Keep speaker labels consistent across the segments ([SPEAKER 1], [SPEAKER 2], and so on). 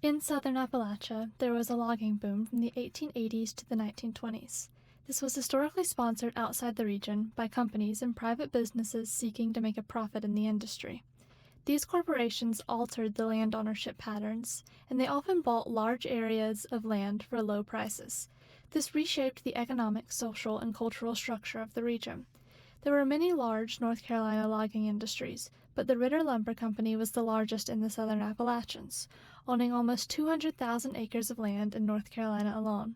[SPEAKER 1] In southern Appalachia, there was a logging boom from the 1880s to the 1920s. This was historically sponsored outside the region by companies and private businesses seeking to make a profit in the industry. These corporations altered the land ownership patterns, and they often bought large areas of land for low prices. This reshaped the economic, social, and cultural structure of the region. There were many large North Carolina logging industries, but the Ritter Lumber Company was the largest in the southern Appalachians, owning almost 200,000 acres of land in North Carolina alone.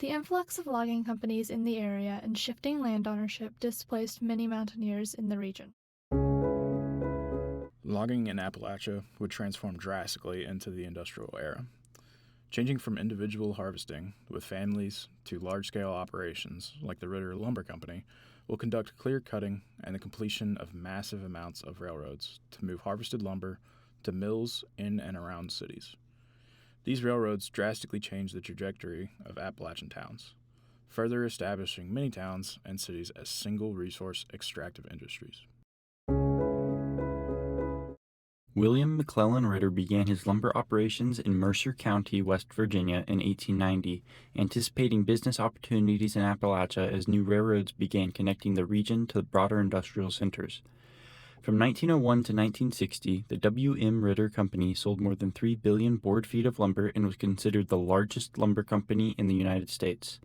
[SPEAKER 1] The influx of logging companies in the area and shifting land ownership displaced many mountaineers in the region.
[SPEAKER 2] Logging in Appalachia would transform drastically into the industrial era. Changing from individual harvesting with families to large-scale operations like the Ritter Lumber Company will conduct clear cutting and the completion of massive amounts of railroads to move harvested lumber to mills in and around cities. These railroads drastically changed the trajectory of Appalachian towns, further establishing many towns and cities as single-resource extractive industries.
[SPEAKER 3] William McClellan Ritter began his lumber operations in Mercer County, West Virginia in 1890, anticipating business opportunities in Appalachia as new railroads began connecting the region to broader industrial centers. From 1901 to 1960, the W.M. Ritter Company sold more than 3 billion board feet of lumber and was considered the largest lumber company in the United States.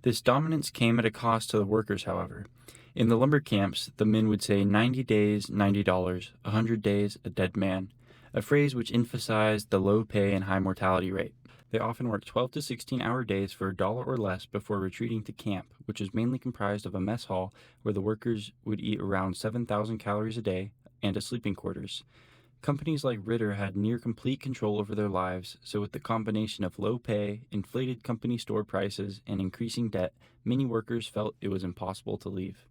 [SPEAKER 3] This dominance came at a cost to the workers, however. In the lumber camps, the men would say 90 days, $90, 100 days, a dead man, a phrase which emphasized the low pay and high mortality rate. They often worked 12 to 16-hour days for $1 or less before retreating to camp, which was mainly comprised of a mess hall where the workers would eat around 7,000 calories a day and a sleeping quarters. Companies like Ritter had near complete control over their lives, so with the combination of low pay, inflated company store prices, and increasing debt, many workers felt it was impossible to leave.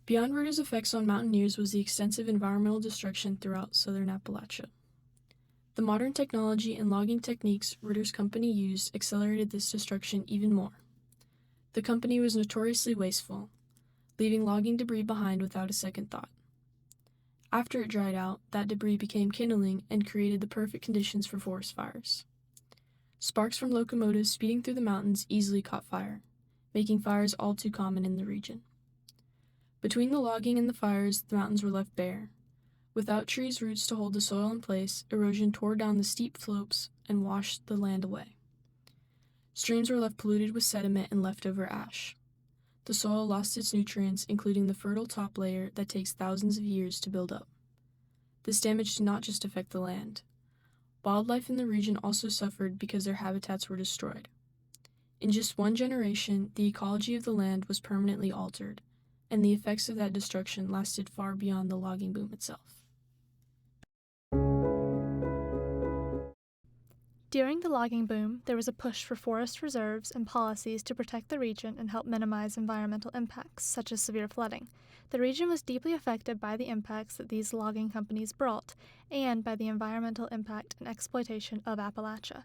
[SPEAKER 4] Beyond Ritter's effects on mountaineers was the extensive environmental destruction throughout southern Appalachia. The modern technology and logging techniques Ritter's company used accelerated this destruction even more. The company was notoriously wasteful, leaving logging debris behind without a second thought. After it dried out, that debris became kindling and created the perfect conditions for forest fires. Sparks from locomotives speeding through the mountains easily caught fire, making fires all too common in the region. Between the logging and the fires, the mountains were left bare. Without trees' roots to hold the soil in place, erosion tore down the steep slopes and washed the land away. Streams were left polluted with sediment and leftover ash. The soil lost its nutrients, including the fertile top layer that takes thousands of years to build up. This damage did not just affect the land. Wildlife in the region also suffered because their habitats were destroyed. In just one generation, the ecology of the land was permanently altered, and the effects of that destruction lasted far beyond the logging boom itself.
[SPEAKER 1] During the logging boom, there was a push for forest reserves and policies to protect the region and help minimize environmental impacts, such as severe flooding. The region was deeply affected by the impacts that these logging companies brought, and by the environmental impact and exploitation of Appalachia.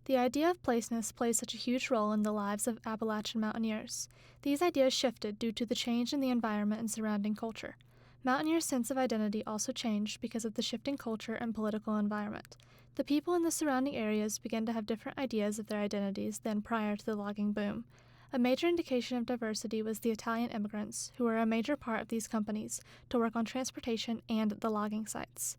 [SPEAKER 1] The idea of placeness plays such a huge role in the lives of Appalachian mountaineers. These ideas shifted due to the change in the environment and surrounding culture. Mountaineers' sense of identity also changed because of the shifting culture and political environment. The people in the surrounding areas began to have different ideas of their identities than prior to the logging boom. A major indication of diversity was the Italian immigrants, who were a major part of these companies, to work on transportation and the logging sites.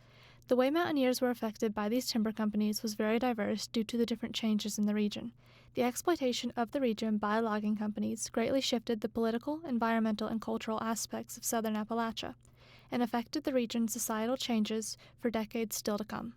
[SPEAKER 1] The way mountaineers were affected by these timber companies was very diverse due to the different changes in the region. The exploitation of the region by logging companies greatly shifted the political, environmental, and cultural aspects of southern Appalachia, and affected the region's societal changes for decades still to come.